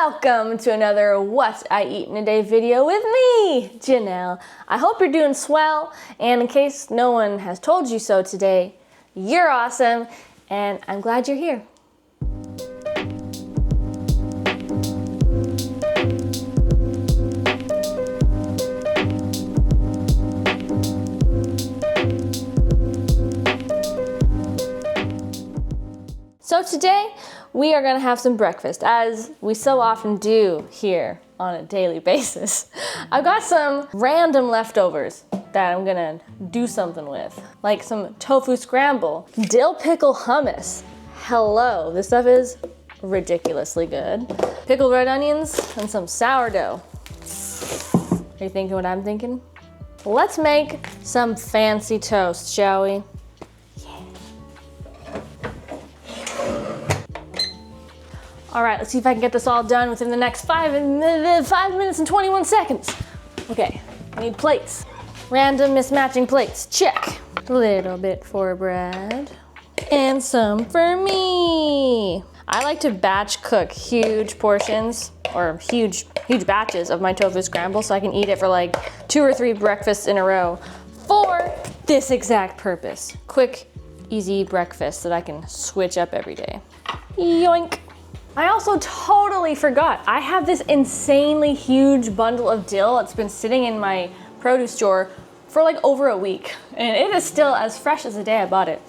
Welcome to another What I Eat in a Day video with me, Janelle. I hope you're doing swell, and in case no one has told you so today, you're awesome, and I'm glad you're here. So today, we are gonna have some breakfast, as we so often do here on a daily basis. I've got some random leftovers that I'm gonna do something with, like some tofu scramble, dill pickle hummus. Hello, this stuff is ridiculously good. Pickled red onions and some sourdough. Are you thinking what I'm thinking? Let's make some fancy toast, shall we? All right, let's see if I can get this all done within the next 5 minutes and 21 seconds. Okay, I need plates. Random mismatching plates, check. A little bit for Brad, and some for me. I like to batch cook huge portions, or huge batches of my tofu scramble so I can eat it for like 2 or 3 breakfasts in a row for this exact purpose. Quick, easy breakfast that I can switch up every day. Yoink. I also totally forgot. I have this insanely huge bundle of dill that's been sitting in my produce drawer for like over a week. And it is still as fresh as the day I bought it.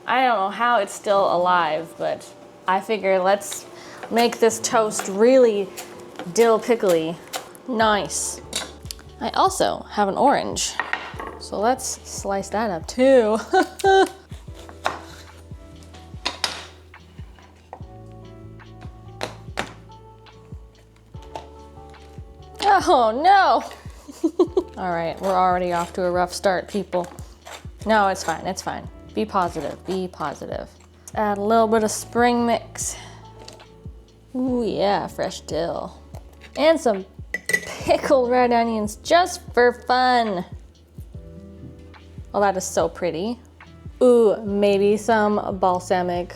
I don't know how it's still alive, but I figure let's make this toast really dill pickly. Nice. I also have an orange, so let's slice that up too. Oh no! All right, we're already off to a rough start, people. No, it's fine, it's fine. Be positive, be positive. Let's add a little bit of spring mix. Ooh yeah, fresh dill. And some pickled red onions just for fun. Oh, that is so pretty. Ooh, maybe some balsamic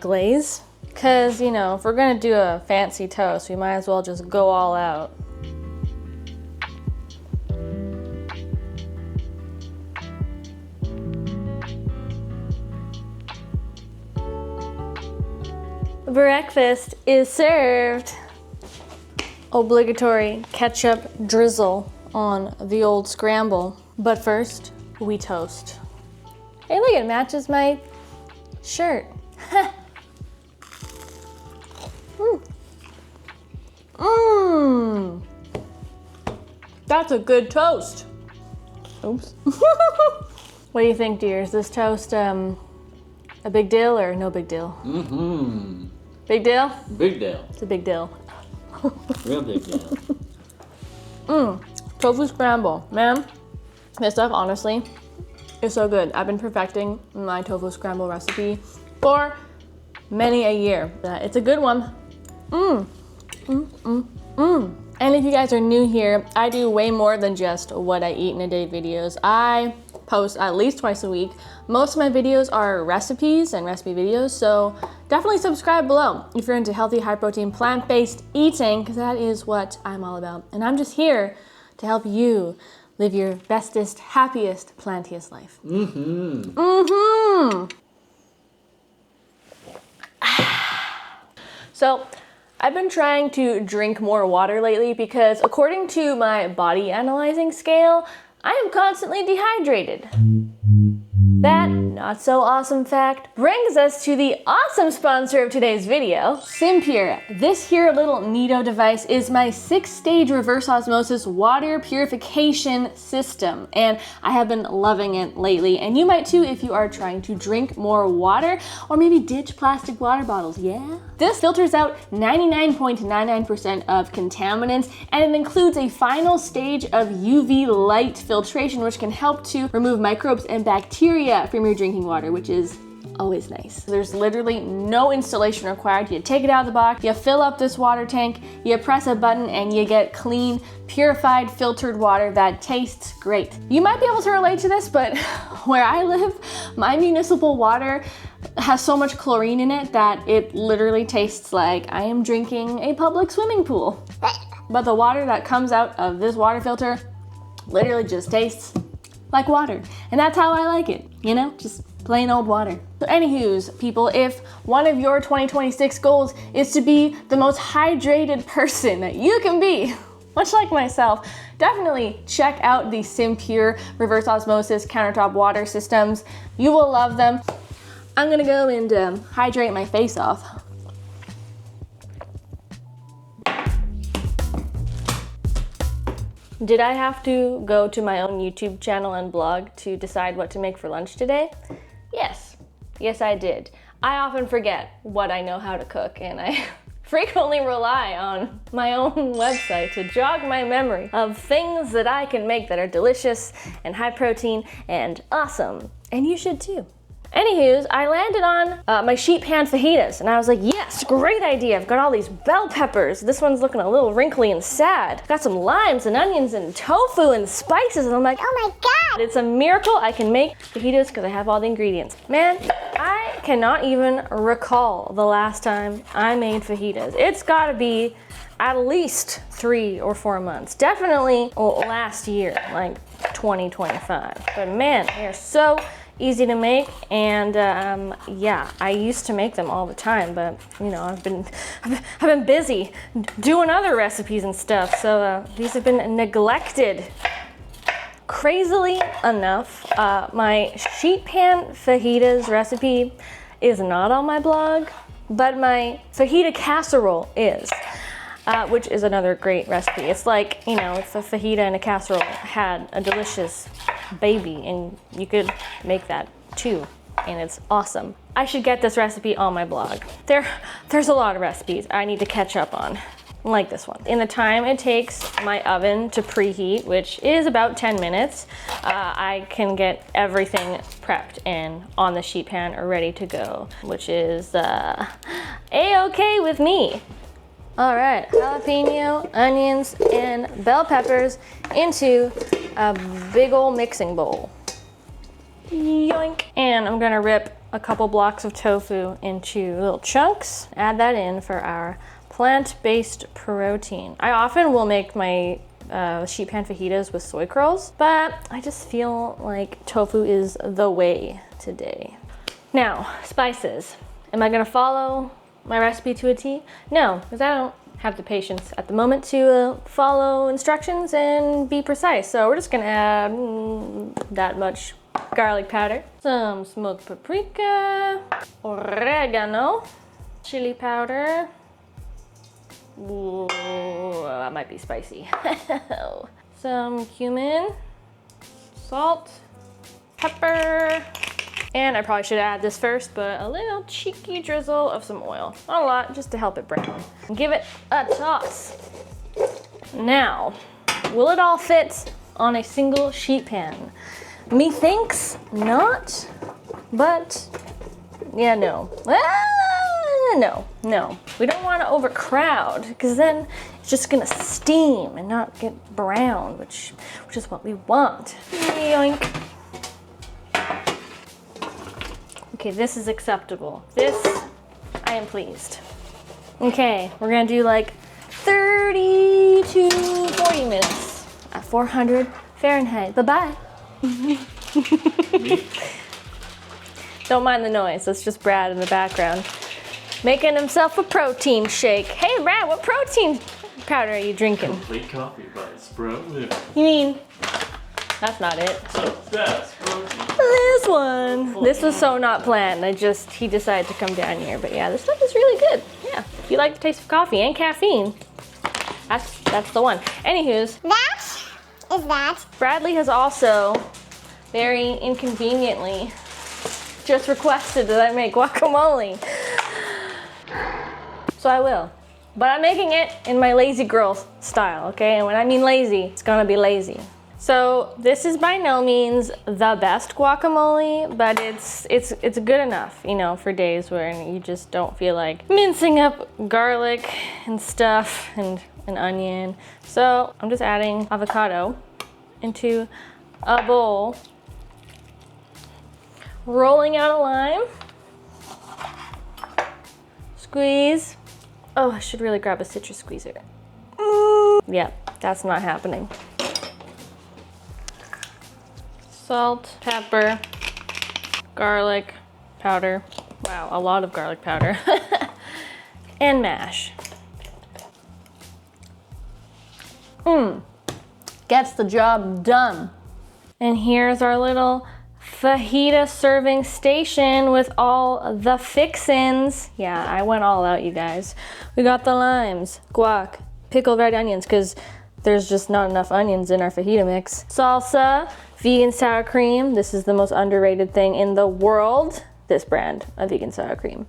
glaze. Cause, you know, if we're gonna do a fancy toast, we might as well just go all out. Breakfast is served. Obligatory ketchup drizzle on the old scramble. But first, we toast. Hey, look, it matches my shirt. That's a good toast. Oops. What do you think, dear? Is this toast a big deal or no big deal? Mm-hmm. Big deal? Big deal. It's a big deal. Real big deal. Tofu scramble. Man, this stuff honestly is so good. I've been perfecting my tofu scramble recipe for many a year. It's a good one. And if you guys are new here, I do way more than just what I eat in a day videos. I post at least twice a week. Most of my videos are recipes and recipe videos, so definitely subscribe below if you're into healthy, high protein, plant-based eating, because that is what I'm all about. And I'm just here to help you live your bestest, happiest, plantiest life. So, I've been trying to drink more water lately because according to my body analyzing scale, I am constantly dehydrated. That not so awesome fact brings us to the awesome sponsor of today's video, STEAMYVEGAN. This here little neato device is my 6-stage reverse osmosis water purification system, and I have been loving it lately, and you might too if you are trying to drink more water or maybe ditch plastic water bottles, yeah? This filters out 99.99% of contaminants, and it includes a final stage of UV light filtration, which can help to remove microbes and bacteria from your drinking water, which is always nice. There's literally no installation required. You take it out of the box, you fill up this water tank, you press a button, and you get clean, purified, filtered water that tastes great. You might be able to relate to this, but where I live, my municipal water has so much chlorine in it that it literally tastes like I am drinking a public swimming pool. But the water that comes out of this water filter literally just tastes like water. And that's how I like it, you know, just plain old water. So anywho's, people, if one of your 2026 goals is to be the most hydrated person that you can be, much like myself, definitely check out the SimPure reverse osmosis countertop water systems. You will love them. I'm gonna go and hydrate my face off. Did I have to go to my own YouTube channel and blog to decide what to make for lunch today? Yes. Yes, I did. I often forget what I know how to cook, and I frequently rely on my own website to jog my memory of things that I can make that are delicious and high protein and awesome. And you should too. Anywho's, I landed on my sheet pan fajitas, and I was like, yes, great idea. I've got all these bell peppers. This one's looking a little wrinkly and sad. Got some limes and onions and tofu and spices, and I'm like, oh my God. It's a miracle I can make fajitas because I have all the ingredients. Man, I cannot even recall the last time I made fajitas. It's gotta be at least 3 or 4 months. Definitely last year, like 2025. But man, they're so easy to make, and yeah, I used to make them all the time, but you know, I've been busy doing other recipes and stuff, so these have been neglected. Crazily enough, my sheet pan fajitas recipe is not on my blog, but my fajita casserole is. Which is another great recipe. It's like, you know, if a fajita and a casserole had a delicious baby, and you could make that too, and it's awesome. I should get this recipe on my blog. There's a lot of recipes I need to catch up on, like this one. In the time it takes my oven to preheat, which is about 10 minutes, I can get everything prepped and on the sheet pan or ready to go, which is a-okay with me. All right, jalapeno, onions, and bell peppers into a big old mixing bowl. Yoink. And I'm gonna rip a couple blocks of tofu into little chunks. Add that in for our plant-based protein. I often will make my sheet pan fajitas with soy curls, but I just feel like tofu is the way today. Now, spices. Am I gonna follow my recipe to a T? No, because I don't have the patience at the moment to follow instructions and be precise. So we're just gonna add that much garlic powder, some smoked paprika, oregano, chili powder. Ooh, that might be spicy. Some cumin, salt, pepper, and I probably should add this first, but a little cheeky drizzle of some oil. Not a lot, just to help it brown. Give it a toss. Now, will it all fit on a single sheet pan? Methinks not, but yeah, no. No. We don't want to overcrowd, because then it's just gonna steam and not get brown, which is what we want. Yoink. Okay, this is acceptable. This, I am pleased. Okay, we're gonna do like 30 to 40 minutes at 400 Fahrenheit. Bye-bye. Don't mind the noise, that's just Brad in the background, making himself a protein shake. Hey Brad, what protein powder are you drinking? Complete coffee by Sprout Living. You mean, that's not it. That's protein. This one. This was so not planned. He decided to come down here. But yeah, this stuff is really good. Yeah, if you like the taste of coffee and caffeine, that's the one. Anywho's. That is that. Bradley has also very inconveniently just requested that I make guacamole. So I will. But I'm making it in my lazy girl style, okay? And when I mean lazy, it's gonna be lazy. So this is by no means the best guacamole, but it's good enough, you know, for days where you just don't feel like mincing up garlic and stuff and an onion. So I'm just adding avocado into a bowl, rolling out a lime, Squeeze. Oh, I should really grab a citrus squeezer. Yep, that's not happening. Salt, pepper, garlic powder. Wow, a lot of garlic powder. And mash. Gets the job done. And here's our little fajita serving station with all the fixins. Yeah, I went all out, you guys. We got the limes, guac, pickled red onions, because there's just not enough onions in our fajita mix. Salsa, vegan sour cream. This is the most underrated thing in the world. This brand of vegan sour cream.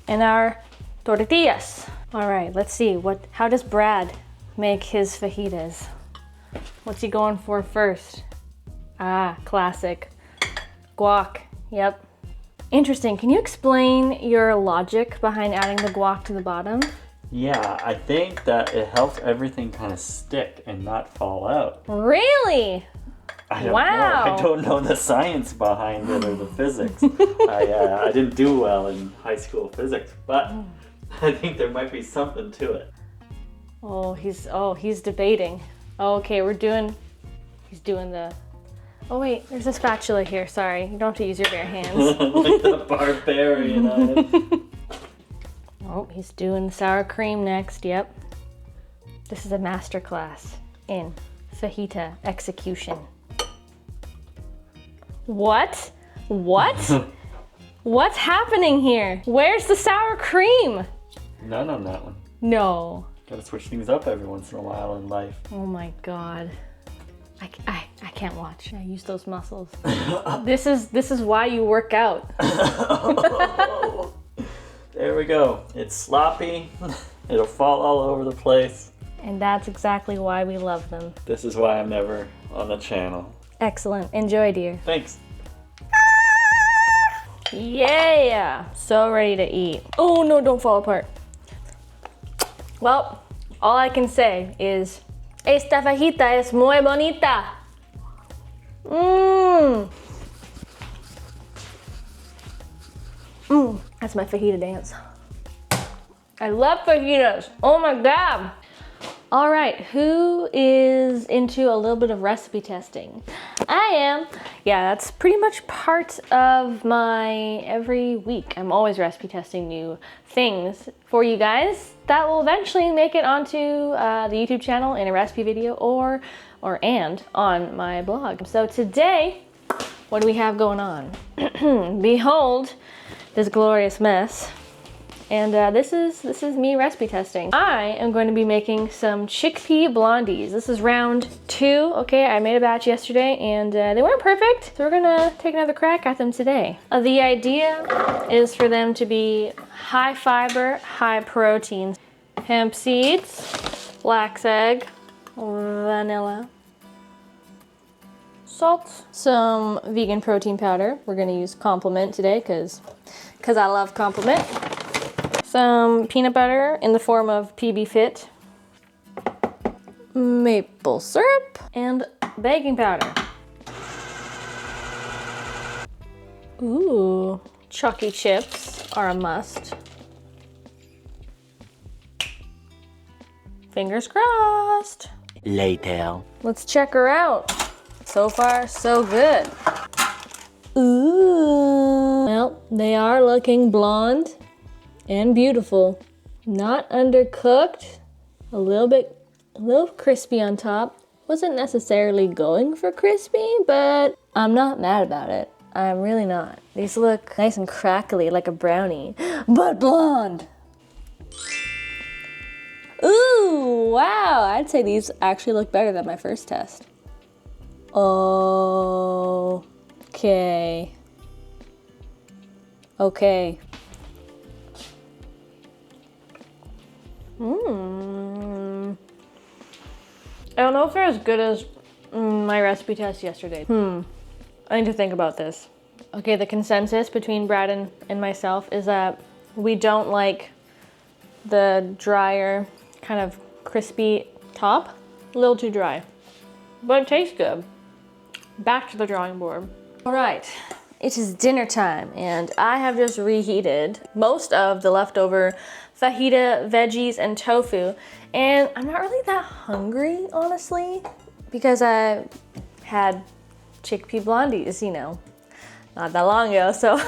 And our tortillas. All right, let's see. How does Brad make his fajitas? What's he going for first? Ah, classic. Guac, yep. Interesting, can you explain your logic behind adding the guac to the bottom? Yeah, I think that it helps everything kind of stick and not fall out. Really? I don't Wow. know. I don't know the science behind it or the physics. I didn't do well in high school physics, but I think there might be something to it. Oh, he's debating. Oh, okay, he's doing the, oh wait, there's a spatula here, sorry. You don't have to use your bare hands. Like the barbarian on it. Oh, he's doing the sour cream next, yep. This is a masterclass in fajita execution. What? What's happening here? Where's the sour cream? None on that one. No. Gotta switch things up every once in a while in life. Oh my God. I can't watch. I use those muscles. This is why you work out. There we go. It's sloppy. It'll fall all over the place. And that's exactly why we love them. This is why I'm never on the channel. Excellent. Enjoy, dear. Thanks. Yeah! So ready to eat. Oh no, don't fall apart. Well, all I can say is, esta fajita es muy bonita. That's my fajita dance. I love fajitas. Oh my God. All right, who is into a little bit of recipe testing? I am. Yeah, that's pretty much part of my every week. I'm always recipe testing new things for you guys that will eventually make it onto the YouTube channel in a recipe video and on my blog. So today, what do we have going on? Behold this glorious mess. And this is me recipe testing. I am going to be making some chickpea blondies. This is round 2, okay? I made a batch yesterday and they weren't perfect, so we're gonna take another crack at them today. The idea is for them to be high fiber, high protein. Hemp seeds, flax egg, vanilla, salt, some vegan protein powder. We're gonna use Compliment today because I love Compliment. Some peanut butter in the form of PB Fit, maple syrup, and baking powder. Ooh, chalky chips are a must. Fingers crossed. Later. Let's check her out. So far, so good. Ooh. Well, they are looking blonde and beautiful. Not undercooked. A little crispy on top. Wasn't necessarily going for crispy, but I'm not mad about it. I'm really not. These look nice and crackly like a brownie, but blonde. Ooh, wow. I'd say these actually look better than my first test. Okay. Okay. I don't know if they're as good as my recipe test yesterday. I need to think about this. Okay, the consensus between Brad and myself is that we don't like the drier, kind of crispy top. A little too dry, but it tastes good. Back to the drawing board. All right, It is dinner time, and I have just reheated most of the leftover fajita, veggies, and tofu, and I'm not really that hungry, honestly, because I had chickpea blondies, you know, not that long ago, so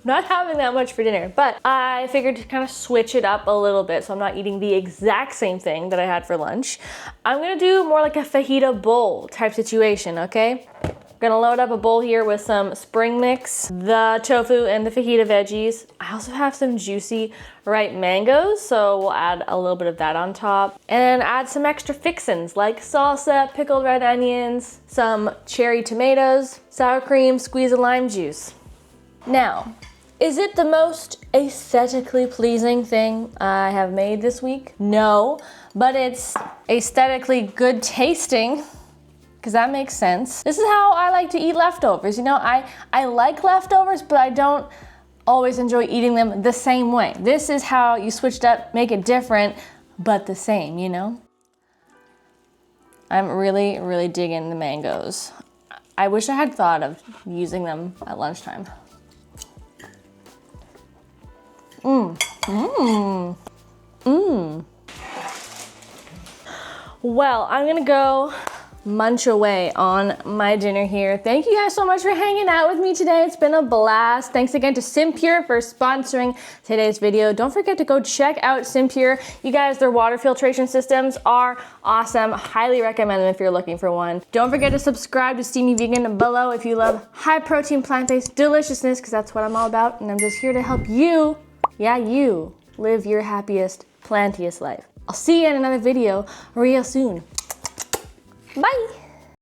not having that much for dinner. But I figured to kind of switch it up a little bit so I'm not eating the exact same thing that I had for lunch. I'm gonna do more like a fajita bowl type situation, okay? Gonna load up a bowl here with some spring mix, the tofu, and the fajita veggies. I also have some juicy ripe mangoes, so we'll add a little bit of that on top. And add some extra fixins like salsa, pickled red onions, some cherry tomatoes, sour cream, squeeze of lime juice. Now, is it the most aesthetically pleasing thing I have made this week? No, but it's aesthetically good tasting. Because that makes sense. This is how I like to eat leftovers. You know, I like leftovers, but I don't always enjoy eating them the same way. This is how you switch it up, make it different, but the same, you know? I'm really, really digging the mangoes. I wish I had thought of using them at lunchtime. Well, I'm gonna go munch away on my dinner here. Thank you guys so much for hanging out with me today. It's been a blast. Thanks again to SimPure for sponsoring today's video. Don't forget to go check out SimPure. You guys, their water filtration systems are awesome. Highly recommend them if you're looking for one. Don't forget to subscribe to Steamy Vegan below if you love high protein plant-based deliciousness, because that's what I'm all about, and I'm just here to help you, yeah, you, live your happiest, plantiest life. I'll see you in another video real soon. Bye.